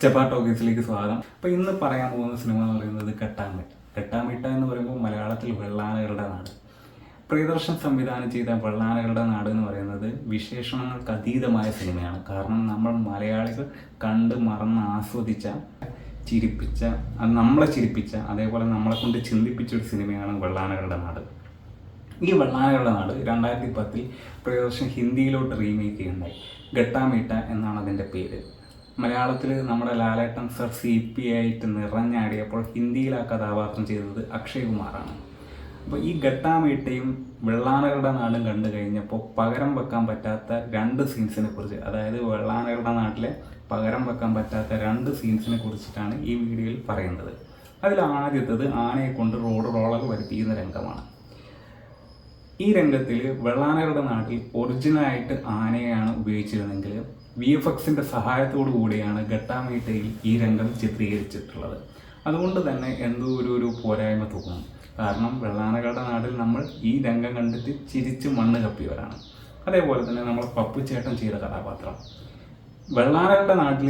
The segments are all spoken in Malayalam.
ചെപ്പാ ടോക്കീസിലേക്ക് സ്വാഗതം. അപ്പോൾ ഇന്ന് പറയാൻ പോകുന്ന സിനിമ എന്ന് പറയുന്നത് കെട്ടാമിട്ട. കെട്ടാമിട്ട എന്ന് പറയുമ്പോൾ മലയാളത്തിൽ വെള്ളാനകളുടെ നാട്. പ്രിയദർശൻ സംവിധാനം ചെയ്ത വെള്ളാനകളുടെ നാട് എന്ന് പറയുന്നത് വിശേഷണങ്ങൾക്ക് അതീതമായ സിനിമയാണ്. കാരണം നമ്മൾ മലയാളികൾ കണ്ട് മറന്ന് ആസ്വദിച്ച, ചിരിപ്പിച്ച, നമ്മളെ ചിരിപ്പിച്ച, അതേപോലെ നമ്മളെ കൊണ്ട് ചിന്തിപ്പിച്ചൊരു സിനിമയാണ് വെള്ളാനകളുടെ നാട്. ഈ വെള്ളാനകളുടെ നാട് 2010 പ്രിയദർശൻ ഹിന്ദിയിലോട്ട് റീമേക്ക് ചെയ്യുണ്ടായി. ഗട്ടാമീട്ട എന്നാണ് അതിൻ്റെ പേര്. മലയാളത്തിൽ നമ്മുടെ ലാലേട്ടൻ സർ CP ആയിട്ട് നിറഞ്ഞാടിയപ്പോൾ ഹിന്ദിയിൽ ആ കഥാപാത്രം ചെയ്തത് അക്ഷയ് കുമാറാണ്. അപ്പോൾ ഈ ഗട്ടാമീട്ടയും വെള്ളാനകളുടെ നാടും കണ്ടു കഴിഞ്ഞപ്പോൾ പകരം വെക്കാൻ പറ്റാത്ത രണ്ട് സീൻസിനെ കുറിച്ച്, അതായത് വെള്ളാനകളുടെ നാട്ടിലെ പകരം വെക്കാൻ പറ്റാത്ത രണ്ട് സീൻസിനെ കുറിച്ചിട്ടാണ് ഈ വീഡിയോയിൽ പറയുന്നത്. അതിൽ ആദ്യത്തേത് ആനയെ കൊണ്ട് റോഡ് റോളർ വരുത്തിക്കുന്ന രംഗമാണ്. ഈ രംഗത്തിൽ വെള്ളാനകളുടെ നാട്ടിൽ ഒറിജിനലായിട്ട് ആനയാണ് ഉപയോഗിച്ചിരുന്നെങ്കിൽ VFXൻ്റെ സഹായത്തോടു കൂടിയാണ് ഗട്ടാമീട്ടയിൽ ഈ രംഗം ചിത്രീകരിച്ചിട്ടുള്ളത്. അതുകൊണ്ട് തന്നെ എന്തോ ഒരു പോരായ്മ തോന്നും. കാരണം വെള്ളാനകളുടെ നാട്ടിൽ നമ്മൾ ഈ രംഗം കണ്ടിട്ട് ചിരിച്ച് മണ്ണ് കപ്പിയവരാണ്. അതേപോലെ തന്നെ നമ്മൾ പപ്പു ചേട്ടൻ ചെയ്ത കഥാപാത്രം, വെള്ളാനകളുടെ നാട്ടിൽ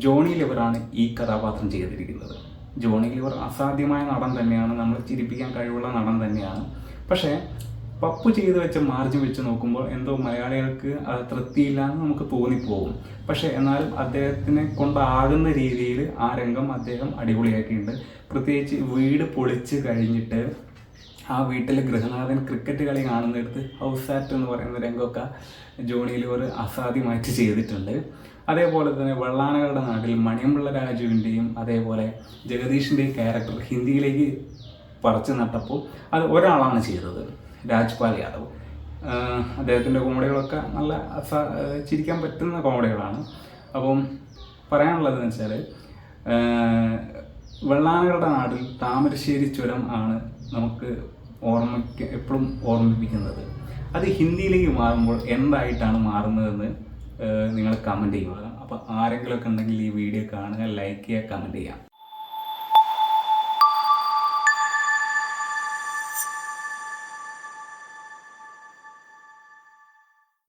ജോണി ലിവറാണ് ഈ കഥാപാത്രം ചെയ്തിരിക്കുന്നത്. ജോണി ലിവർ അസാധ്യമായ നടൻ തന്നെയാണ്, നമ്മൾ ചിരിപ്പിക്കാൻ കഴിവുള്ള നടൻ തന്നെയാണ്. പക്ഷേ പപ്പു ചെയ്ത് വെച്ച മാർജിൻ വെച്ച് നോക്കുമ്പോൾ എന്തോ മലയാളികൾക്ക് അത് തൃപ്തിയില്ലാന്ന് നമുക്ക് തോന്നിപ്പോകും. പക്ഷേ എന്നാലും അദ്ദേഹത്തിനെ കൊണ്ടാകുന്ന രീതിയിൽ ആ രംഗം അദ്ദേഹം അടിപൊളിയാക്കിയിട്ടുണ്ട്. പ്രത്യേകിച്ച് വീട് പൊളിച്ച് കഴിഞ്ഞിട്ട് ആ വീട്ടിലെ ഗൃഹനാഥൻ ക്രിക്കറ്റ് കളി കാണുന്നിടത്ത് ഹൗസ് ആറ്റ് എന്ന് പറയുന്ന രംഗമൊക്കെ ജോണി ലിവർ അസാധ്യമായിട്ട് ചെയ്തിട്ടുണ്ട്. അതേപോലെ തന്നെ വെള്ളാനകളുടെ നാട്ടിൽ മണിയമ്പിള്ള രാജുവിൻ്റെയും അതേപോലെ ജഗദീഷിൻ്റെയും ക്യാരക്ടർ ഹിന്ദിയിലേക്ക് പറിച്ചു നട്ടപ്പോൾ അത് ഒരാളാണ് ചെയ്തത്, രാജ്പാൽ യാദവ്. അദ്ദേഹത്തിൻ്റെ കോമഡികളൊക്കെ നല്ല ചിരിക്കാൻ പറ്റുന്ന കോമഡികളാണ്. അപ്പം പറയാനുള്ളതെന്ന് വെച്ചാൽ വെള്ളാനകളുടെ നാട്ടിൽ താമരശ്ശേരി ചുരം ആണ് നമുക്ക് എപ്പോഴും ഓർമ്മിപ്പിക്കുന്നത്. അത് ഹിന്ദിയിലേക്ക് മാറുമ്പോൾ എന്തായിട്ടാണ് മാറുന്നതെന്ന് നിങ്ങൾ കമൻറ്റ് ചെയ്യുക. അപ്പോൾ ആരെങ്കിലുമൊക്കെ ഉണ്ടെങ്കിൽ ഈ വീഡിയോ കാണുക, ലൈക്ക് ചെയ്യുക, കമൻറ്റ് ചെയ്യുക.